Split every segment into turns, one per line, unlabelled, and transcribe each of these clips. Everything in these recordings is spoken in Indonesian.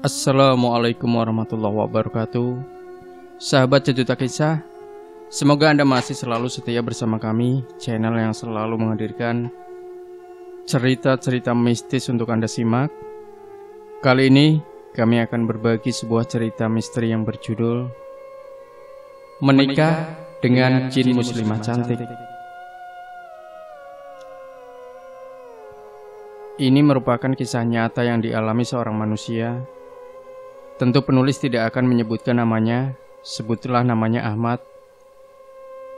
Assalamualaikum warahmatullahi wabarakatuh. Sahabat Sejuta Kisah, semoga Anda masih selalu setia bersama kami, channel yang selalu menghadirkan cerita-cerita mistis untuk Anda simak. Kali ini kami akan berbagi sebuah cerita misteri yang berjudul Menikah dengan Jin Muslimah Cantik. Ini merupakan kisah nyata yang dialami seorang manusia. Tentu penulis tidak akan menyebutkan namanya, sebutlah namanya Ahmad.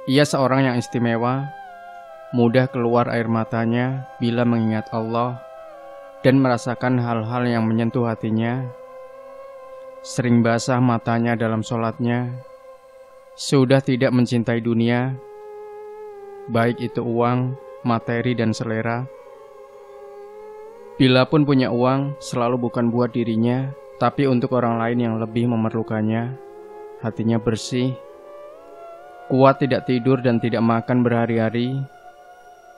Ia seorang yang istimewa, mudah keluar air matanya bila mengingat Allah dan merasakan hal-hal yang menyentuh hatinya. Sering basah matanya dalam sholatnya, sudah tidak mencintai dunia, baik itu uang, materi, dan selera. Bila pun punya uang, selalu bukan buat dirinya, tapi untuk orang lain yang lebih memerlukannya. Hatinya bersih, kuat tidak tidur dan tidak makan berhari-hari,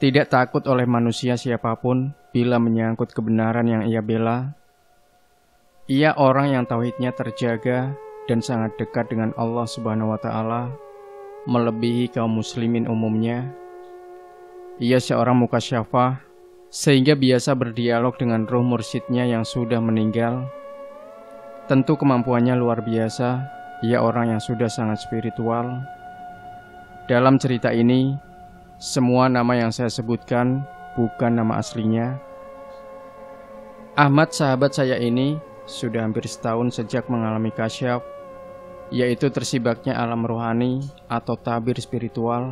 tidak takut oleh manusia siapapun bila menyangkut kebenaran yang ia bela. Ia orang yang tauhidnya terjaga dan sangat dekat dengan Allah Subhanahu wa Ta'ala, melebihi kaum muslimin umumnya. Ia seorang mukasyafah, sehingga biasa berdialog dengan roh mursyidnya yang sudah meninggal. Tentu kemampuannya luar biasa. Ia orang yang sudah sangat spiritual. Dalam cerita ini, semua nama yang saya sebutkan bukan nama aslinya. Ahmad, sahabat saya ini, sudah hampir setahun sejak mengalami kasyaf, yaitu tersibaknya alam rohani atau tabir spiritual.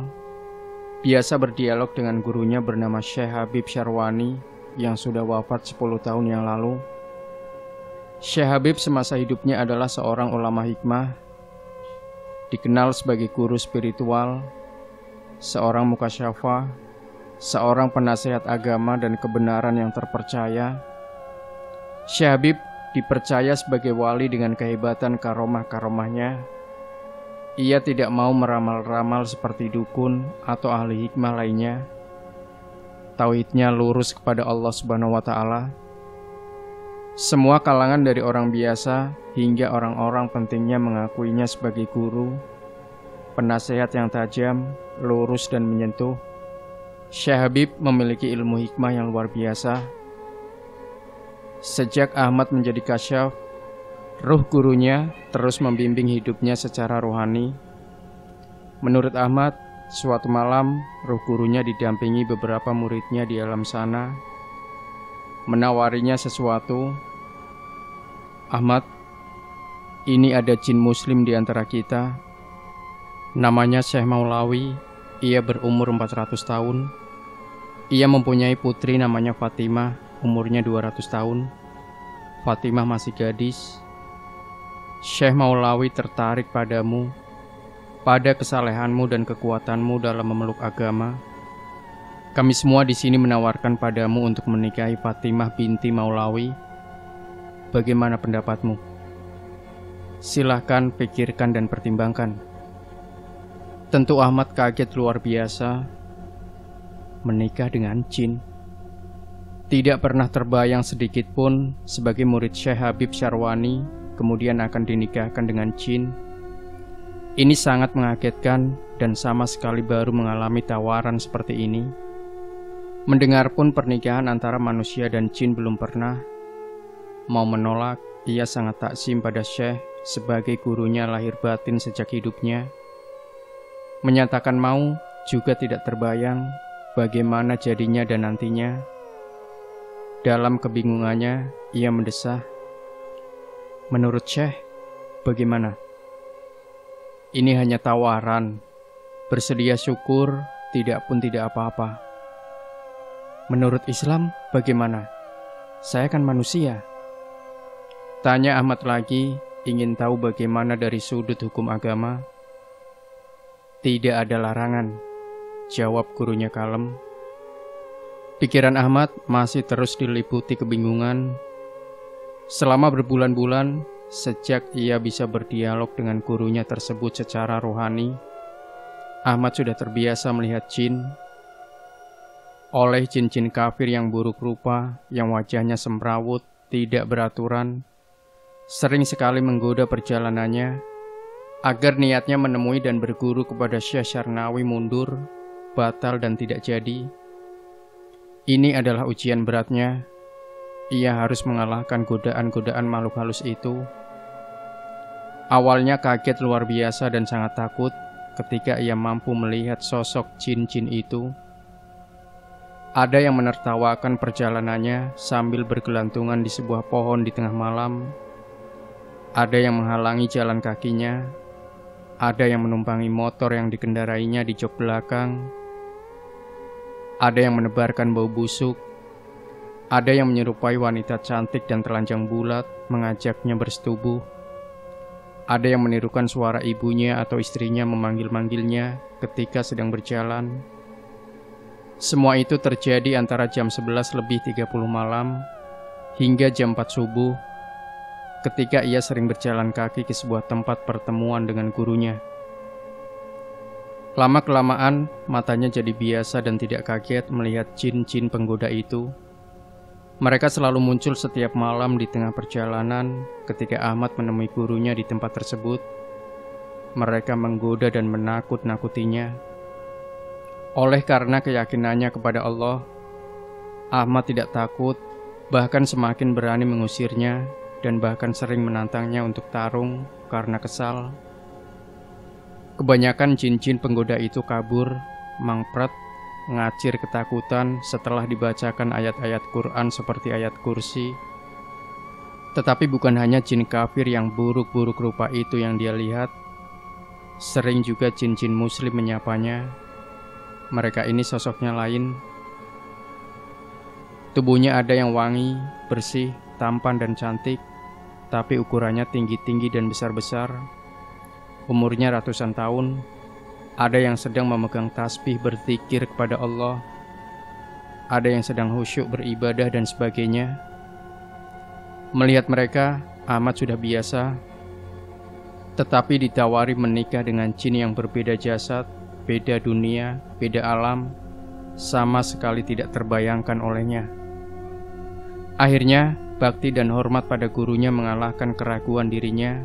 Biasa berdialog dengan gurunya bernama Syekh Habib Syarwani yang sudah wafat 10 tahun yang lalu. Syekh Habib semasa hidupnya adalah seorang ulama hikmah, dikenal sebagai guru spiritual, seorang mukasyafah, seorang penasehat agama dan kebenaran yang terpercaya. Syekh Habib dipercaya sebagai wali dengan kehebatan karomah-karomahnya. Ia tidak mau meramal-ramal seperti dukun atau ahli hikmah lainnya. Tauhidnya lurus kepada Allah Subhanahu wa Ta'ala. Semua kalangan dari orang biasa hingga orang-orang pentingnya mengakuinya sebagai guru, penasehat yang tajam, lurus dan menyentuh. Syekh Habib memiliki ilmu hikmah yang luar biasa. Sejak Ahmad menjadi kasyaf, ruh gurunya terus membimbing hidupnya secara rohani. Menurut Ahmad, suatu malam ruh gurunya didampingi beberapa muridnya di alam sana, menawarinya sesuatu. Ahmad, ini ada jin muslim di antara kita. Namanya Syekh Maulawi. Ia berumur 400 tahun. Ia mempunyai putri namanya Fatimah, umurnya 200 tahun. Fatimah masih gadis. Syekh Maulawi tertarik padamu, pada kesalehanmu dan kekuatanmu dalam memeluk agama. Kami semua di sini menawarkan padamu untuk menikahi Fatimah binti Maulawi. Bagaimana pendapatmu? Silahkan pikirkan dan pertimbangkan. Tentu Ahmad kaget luar biasa. Menikah dengan jin. Tidak pernah terbayang sedikit pun sebagai murid Syekh Habib Syarwani kemudian akan dinikahkan dengan jin. Ini sangat mengagetkan dan sama sekali baru mengalami tawaran seperti ini. Mendengar pun pernikahan antara manusia dan jin belum pernah. Mau menolak, ia sangat takzim pada Syekh sebagai gurunya lahir batin sejak hidupnya. Menyatakan mau juga tidak terbayang bagaimana jadinya dan nantinya. Dalam kebingungannya, ia mendesah, menurut Syekh, bagaimana? Ini hanya tawaran, bersedia syukur, tidak pun tidak apa-apa. Menurut Islam, bagaimana? Saya kan manusia. Tanya Ahmad lagi, ingin tahu bagaimana dari sudut hukum agama. Tidak ada larangan, jawab gurunya kalem. Pikiran Ahmad masih terus diliputi kebingungan. Selama berbulan-bulan, sejak ia bisa berdialog dengan gurunya tersebut secara rohani, Ahmad sudah terbiasa melihat jin. Oleh jin-jin kafir yang buruk rupa, yang wajahnya semrawut, tidak beraturan, sering sekali menggoda perjalanannya agar niatnya menemui dan berguru kepada Syekh Syarnawi mundur, batal dan tidak jadi. Ini adalah ujian beratnya. Ia harus mengalahkan godaan-godaan makhluk halus itu. Awalnya kaget luar biasa dan sangat takut ketika ia mampu melihat sosok jin-jin itu. Ada yang menertawakan perjalanannya sambil bergelantungan di sebuah pohon di tengah malam. Ada yang menghalangi jalan kakinya. Ada yang menumpangi motor yang dikendarainya di jok belakang. Ada yang menebarkan bau busuk. Ada yang menyerupai wanita cantik dan telanjang bulat, mengajaknya bersetubuh. Ada yang menirukan suara ibunya atau istrinya memanggil-manggilnya ketika sedang berjalan. Semua itu terjadi antara jam 11:30 malam hingga jam 4 subuh, ketika ia sering berjalan kaki ke sebuah tempat pertemuan dengan gurunya. Lama-kelamaan, matanya jadi biasa dan tidak kaget melihat jin-jin penggoda itu. Mereka selalu muncul setiap malam di tengah perjalanan ketika Ahmad menemui gurunya di tempat tersebut. Mereka menggoda dan menakut-nakutinya. Oleh karena keyakinannya kepada Allah, Ahmad tidak takut, bahkan semakin berani mengusirnya, dan bahkan sering menantangnya untuk tarung karena kesal. Kebanyakan jin-jin penggoda itu kabur, mangpret, ngacir ketakutan setelah dibacakan ayat-ayat Quran seperti ayat kursi. Tetapi bukan hanya jin kafir yang buruk-buruk rupa itu yang dia lihat. Sering juga jin-jin muslim menyapanya. Mereka ini sosoknya lain. Tubuhnya ada yang wangi, bersih, tampan dan cantik, tapi ukurannya tinggi-tinggi dan besar-besar. Umurnya ratusan tahun. Ada yang sedang memegang tasbih berzikir kepada Allah. Ada yang sedang khusyuk beribadah dan sebagainya. Melihat mereka, Ahmad sudah biasa. Tetapi ditawari menikah dengan jin yang berbeda jasad, beda dunia, beda alam, sama sekali tidak terbayangkan olehnya. Akhirnya, bakti dan hormat pada gurunya mengalahkan keraguan dirinya.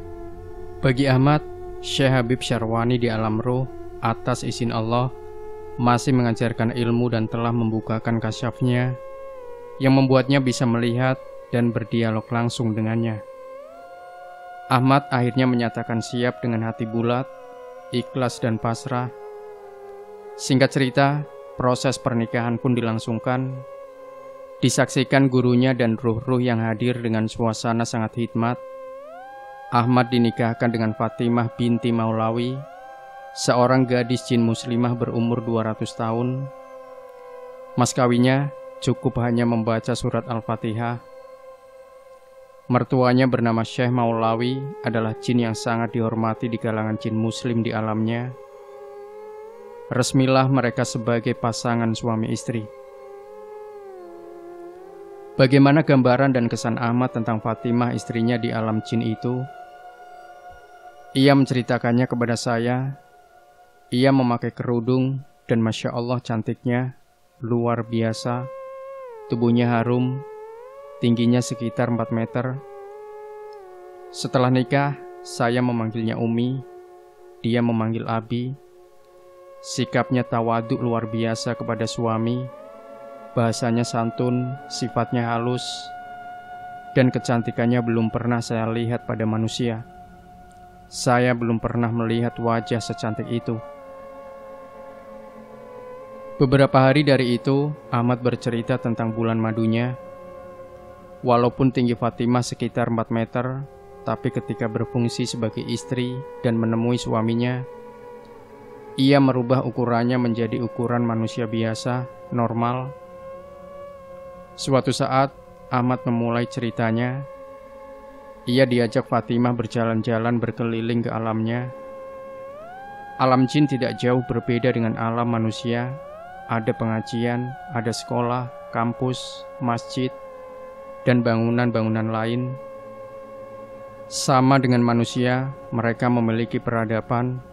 Bagi Ahmad, Syekh Habib Syarwani di alam roh, atas izin Allah, masih mengajarkan ilmu dan telah membukakan kasyafnya, yang membuatnya bisa melihat dan berdialog langsung dengannya. Ahmad akhirnya menyatakan siap dengan hati bulat, ikhlas dan pasrah. Singkat cerita, proses pernikahan pun dilangsungkan. Disaksikan gurunya dan ruh-ruh yang hadir dengan suasana sangat hikmat. Ahmad dinikahkan dengan Fatimah binti Maulawi, seorang gadis jin muslimah berumur 200 tahun. Mas kawinnya cukup hanya membaca surat Al-Fatihah. Mertuanya bernama Syekh Maulawi adalah jin yang sangat dihormati di kalangan jin muslim di alamnya. Resmilah mereka sebagai pasangan suami istri. Bagaimana gambaran dan kesan Ahmad tentang Fatimah istrinya di alam jin itu? Ia menceritakannya kepada saya. Ia memakai kerudung dan Masya Allah cantiknya, luar biasa. Tubuhnya harum, tingginya sekitar 4 meter. Setelah nikah, saya memanggilnya Umi, dia memanggil Abi. Sikapnya tawaduk luar biasa kepada suami. Bahasanya santun, sifatnya halus, dan kecantikannya belum pernah saya lihat pada manusia. Saya belum pernah melihat wajah secantik itu. Beberapa hari dari itu, Ahmad bercerita tentang bulan madunya. Walaupun tinggi Fatimah sekitar 4 meter, tapi ketika berfungsi sebagai istri dan menemui suaminya, ia merubah ukurannya menjadi ukuran manusia biasa, normal. Suatu saat, Ahmad memulai ceritanya. Ia diajak Fatimah berjalan-jalan berkeliling ke alamnya. Alam jin tidak jauh berbeda dengan alam manusia. Ada pengajian, ada sekolah, kampus, masjid, dan bangunan-bangunan lain. Sama dengan manusia, mereka memiliki peradaban,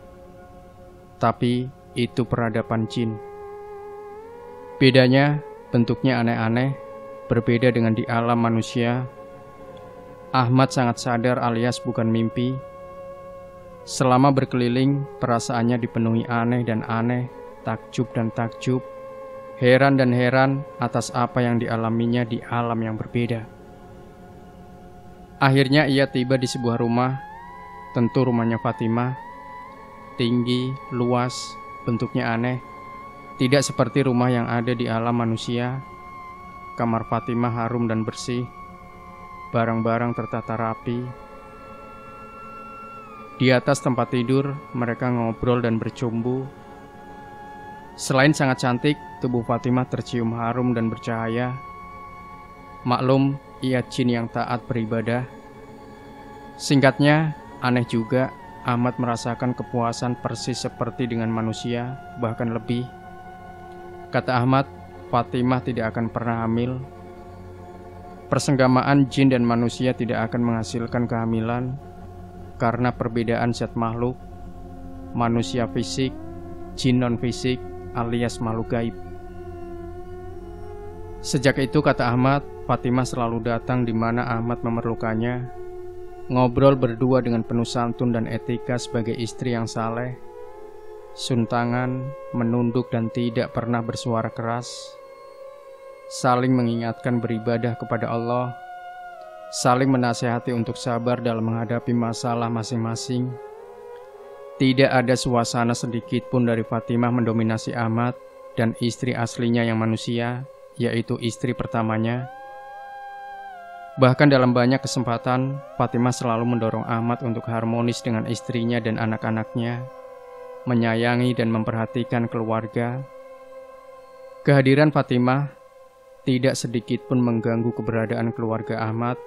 tapi itu peradaban jin. Bedanya, bentuknya aneh-aneh, berbeda dengan di alam manusia. Ahmad sangat sadar alias bukan mimpi. Selama berkeliling, perasaannya dipenuhi aneh dan aneh, takjub dan takjub, heran dan heran atas apa yang dialaminya di alam yang berbeda. Akhirnya ia tiba di sebuah rumah, tentu rumahnya Fatimah, tinggi, luas, bentuknya aneh, tidak seperti rumah yang ada di alam manusia. Kamar Fatimah harum dan bersih, barang-barang tertata rapi. Di atas tempat tidur, mereka ngobrol dan bercumbu. Selain sangat cantik, tubuh Fatimah tercium harum dan bercahaya. Maklum, ia jin yang taat beribadah. Singkatnya, aneh juga, Ahmad merasakan kepuasan persis seperti dengan manusia, bahkan lebih. Kata Ahmad, Fatimah tidak akan pernah hamil. Persenggamaan jin dan manusia tidak akan menghasilkan kehamilan karena perbedaan zat makhluk, manusia fisik, jin non-fisik alias makhluk gaib. Sejak itu, kata Ahmad, Fatimah selalu datang di mana Ahmad memerlukannya, ngobrol berdua dengan penuh santun dan etika sebagai istri yang saleh, suntangan, menunduk dan tidak pernah bersuara keras, saling mengingatkan beribadah kepada Allah, saling menasihati untuk sabar dalam menghadapi masalah masing-masing. Tidak ada suasana sedikit pun dari Fatimah mendominasi Ahmad dan istri aslinya yang manusia, yaitu istri pertamanya. Bahkan dalam banyak kesempatan, Fatimah selalu mendorong Ahmad untuk harmonis dengan istrinya dan anak-anaknya, menyayangi dan memperhatikan keluarga. Kehadiran Fatimah tidak sedikit pun mengganggu keberadaan keluarga Ahmad,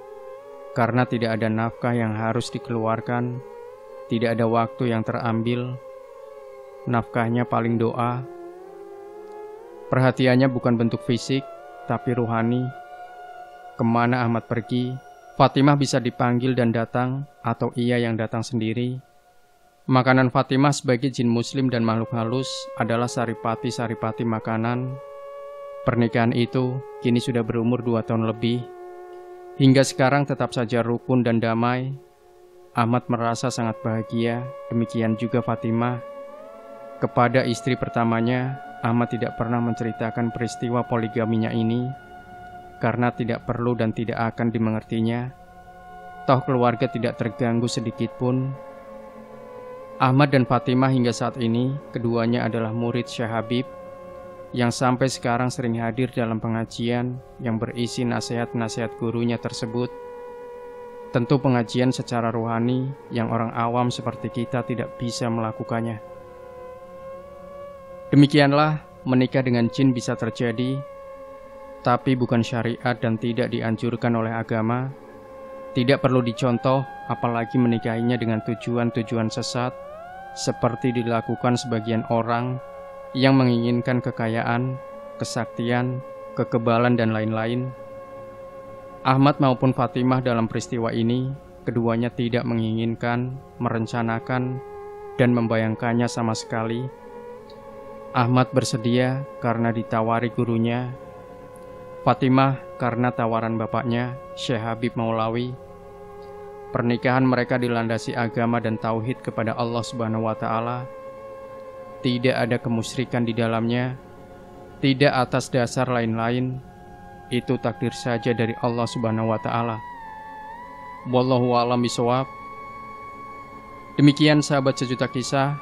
karena tidak ada nafkah yang harus dikeluarkan, tidak ada waktu yang terambil. Nafkahnya paling doa. Perhatiannya bukan bentuk fisik, tapi ruhani. Kemana Ahmad pergi, Fatimah bisa dipanggil dan datang, atau ia yang datang sendiri. Makanan Fatimah sebagai jin muslim dan makhluk halus adalah saripati-saripati makanan. Pernikahan itu kini sudah berumur 2 tahun lebih. Hingga sekarang tetap saja rukun dan damai. Ahmad merasa sangat bahagia, demikian juga Fatimah. Kepada istri pertamanya, Ahmad tidak pernah menceritakan peristiwa poligaminya ini, karena tidak perlu dan tidak akan dimengertinya. Toh keluarga tidak terganggu sedikit pun. Ahmad dan Fatimah hingga saat ini, keduanya adalah murid Syekh Habib, yang sampai sekarang sering hadir dalam pengajian yang berisi nasihat-nasihat gurunya tersebut. Tentu pengajian secara rohani yang orang awam seperti kita tidak bisa melakukannya. Demikianlah menikah dengan jin bisa terjadi, tapi bukan syariat dan tidak dianjurkan oleh agama. Tidak perlu dicontoh, apalagi menikahinya dengan tujuan-tujuan sesat, seperti dilakukan sebagian orang yang menginginkan kekayaan, kesaktian, kekebalan, dan lain-lain. Ahmad maupun Fatimah dalam peristiwa ini, keduanya tidak menginginkan, merencanakan, dan membayangkannya sama sekali. Ahmad bersedia karena ditawari gurunya, Fatimah karena tawaran bapaknya, Syekh Habib Maulawi. Pernikahan mereka dilandasi agama dan tauhid kepada Allah Subhanahu wa Ta'ala. Tidak ada kemusyrikan di dalamnya, tidak atas dasar lain-lain. Itu takdir saja dari Allah Subhanahu wa Ta'ala. Wallahu a'lam bishawab. Demikian sahabat Sejuta Kisah.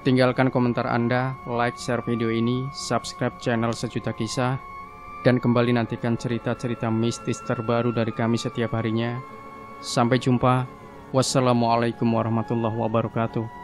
Tinggalkan komentar Anda, like, share video ini, subscribe channel Sejuta Kisah, dan kembali nantikan cerita-cerita mistis terbaru dari kami setiap harinya. Sampai jumpa. Wassalamualaikum warahmatullahi wabarakatuh.